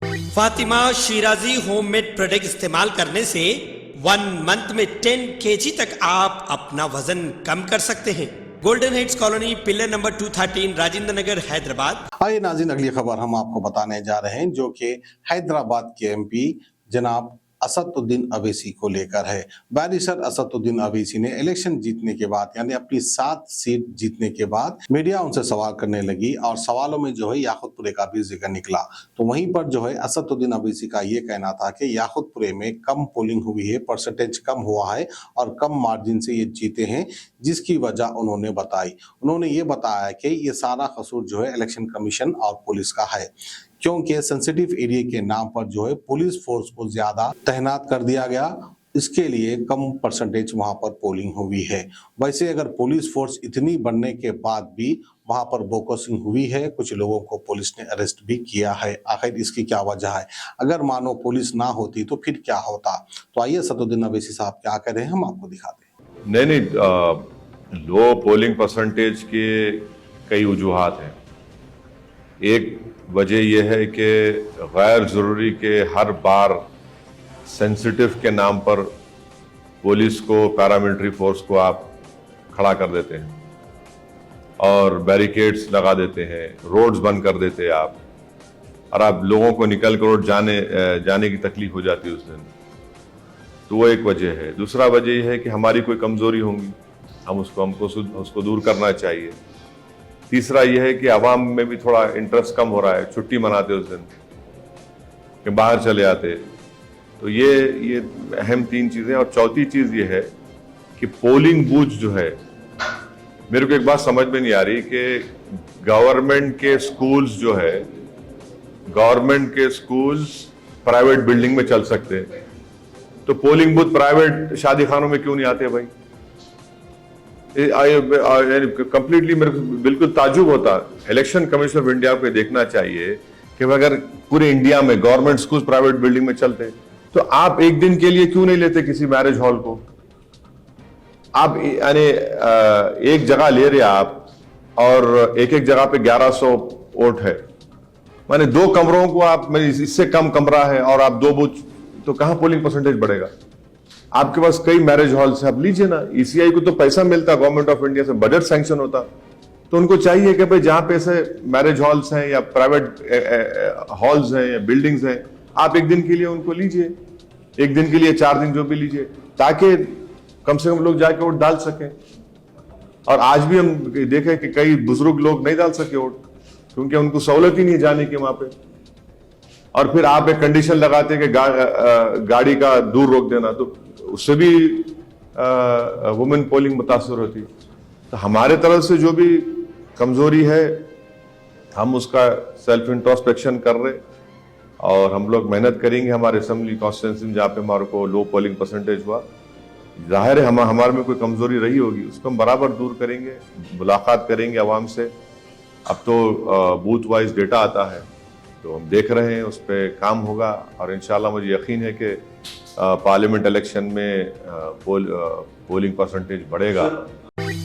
Fatima Shirazi homemade product इस्तेमाल करने से 1 मंथ में 10 kg तक आप अपना वजन कम कर सकते हैं। Golden heights colony, pillar number 213, Rajendra Nagar, Hyderabad. आइए नाज़रीन, अगली खबर हम आपको बताने जा रहे हैं जो कि हैदराबाद के एमपी जनाब असदुद्दीन अवैसी को लेकर है। बैरिस्टर असदुद्दीन अवैसी ने इलेक्शन जीतने के बाद यानी अपनी 7 सीट जीतने के बाद मीडिया उनसे सवाल करने लगी और सवालों में जो है याकूतपुरे का भी जिक्र निकला। तो वहीं पर जो है असदुद्दीन अवैसी का ये कहना था कि याकूतपुरे में कम पोलिंग हुई है, परसेंटेज कम हुआ है और कम मार्जिन से ये जीते हैं, जिसकी वजह उन्होंने बताई। उन्होंने ये बताया कि ये सारा कसूर जो है इलेक्शन कमीशन और पुलिस का है, क्योंकि सेंसिटिव एरिया के नाम पर जो है पुलिस फोर्स को ज्यादा तैनात कर दिया गया, इसके लिए कम परसेंटेज वहां पर पोलिंग हुई है। वैसे अगर पुलिस फोर्स इतनी बढ़ने के बाद भी वहां पर बोकसिंग हुई है, कुछ लोगों को पुलिस ने अरेस्ट भी किया है, आखिर इसकी क्या वजह है? अगर मानो पुलिस ना होती तो फिर क्या होता? तो आइए असदुद्दीन अवैसी साहब क्या कह रहे हैं हम आपको दिखाते हैं। नहीं, लो पोलिंग परसेंटेज के कई वजूहात हैं। एक वजह यह है कि गैर ज़रूरी के हर बार सेंसिटिव के नाम पर पुलिस को, पैरामिलिट्री फोर्स को आप खड़ा कर देते हैं और बैरिकेड्स लगा देते हैं, रोड्स बंद कर देते हैं आप, और आप लोगों को निकल कर रोड जाने की तकलीफ हो जाती है उस दिन। तो वो एक वजह है। दूसरा वजह यह है कि हमारी कोई कमज़ोरी होंगी, हमको उसको दूर करना चाहिए। तीसरा यह है कि आवाम में भी थोड़ा इंटरेस्ट कम हो रहा है, छुट्टी मनाते उस दिन कि बाहर चले आते। तो ये अहम 3 चीज़ें। और चौथी चीज़ ये है कि पोलिंग बूथ जो है, मेरे को एक बात समझ में नहीं आ रही कि गवर्नमेंट के स्कूल्स जो है, गवर्नमेंट के स्कूल्स प्राइवेट बिल्डिंग में चल सकते हैं, तो पोलिंग बूथ प्राइवेट शादी खानों में क्यों नहीं आते भाई? कंप्लीटली मेरे को बिल्कुल ताजुब होता। इलेक्शन कमीशन ऑफ इंडिया को देखना चाहिए कि अगर पूरे इंडिया में गवर्नमेंट स्कूल प्राइवेट बिल्डिंग में चलते तो आप एक दिन के लिए क्यों नहीं लेते किसी मैरिज हॉल को? आप यानी एक जगह ले रहे आप और एक जगह पे 1100 वोट है, माने 2 कमरों को आप, इससे कम कमरा है और आप 2 बूथ, तो कहां पोलिंग परसेंटेज बढ़ेगा? आपके पास कई मैरिज हॉल्स है, आप लीजिए ना। ईसीआई को तो पैसा मिलता गवर्नमेंट ऑफ इंडिया से, बजट सैंक्शन होता, तो उनको चाहिए कि भाई जहां पे ऐसे मैरिज हॉल्स हैं या प्राइवेट हॉल्स हैं या बिल्डिंग्स हैं, आप एक दिन के लिए उनको लीजिए, एक दिन के लिए 4 दिन जो भी लीजिए, ताकि कम से कम लोग जाके वोट डाल सकें। और आज भी हम देखें कि कई बुजुर्ग लोग नहीं डाल सके वोट, क्योंकि उनको सहूलत ही नहीं जाने की वहां पे। और फिर आप एक कंडीशन लगाते कि गाड़ी का दूर रोक देना, तो उससे भी वुमेन पोलिंग मुतासर होती। तो हमारे तरफ से जो भी कमजोरी है, हम उसका सेल्फ इंट्रोस्पेक्शन कर रहे और हम लोग मेहनत करेंगे। हमारे असेंबली कॉन्स्टिट्यूंसी में जहाँ पे हमारे को लो पोलिंग परसेंटेज हुआ, जाहिर है हमारे में कोई कमजोरी रही होगी, उसको हम बराबर दूर करेंगे, मुलाकात करेंगे आवाम से। अब तो बूथ वाइज डेटा आता है, तो हम देख रहे हैं, उस पर काम होगा और इंशाल्लाह मुझे यकीन है कि पार्लियामेंट इलेक्शन में पोलिंग परसेंटेज बढ़ेगा।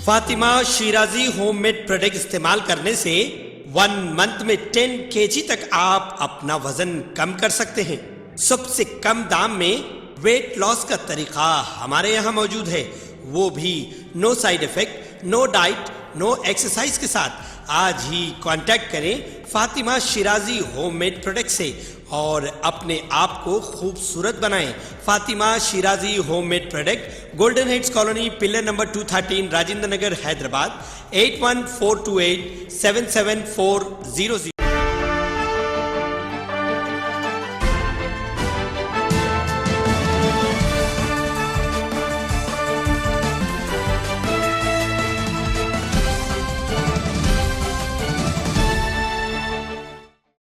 फातिमा शिराजी होममेड प्रोडक्ट इस्तेमाल करने से 1 मंथ में 10 kg तक आप अपना वजन कम कर सकते हैं। सबसे कम दाम में वेट लॉस का तरीका हमारे यहाँ मौजूद है, वो भी no side effect, no diet, no exercise के साथ। आज ही कांटेक्ट करें फातिमा शिराजी होममेड प्रोडक्ट से और अपने आप को खूबसूरत बनाएं। Fatima Shirazi homemade product, golden heights colony, pillar number 213, Rajendra Nagar, Hyderabad. 8142877400।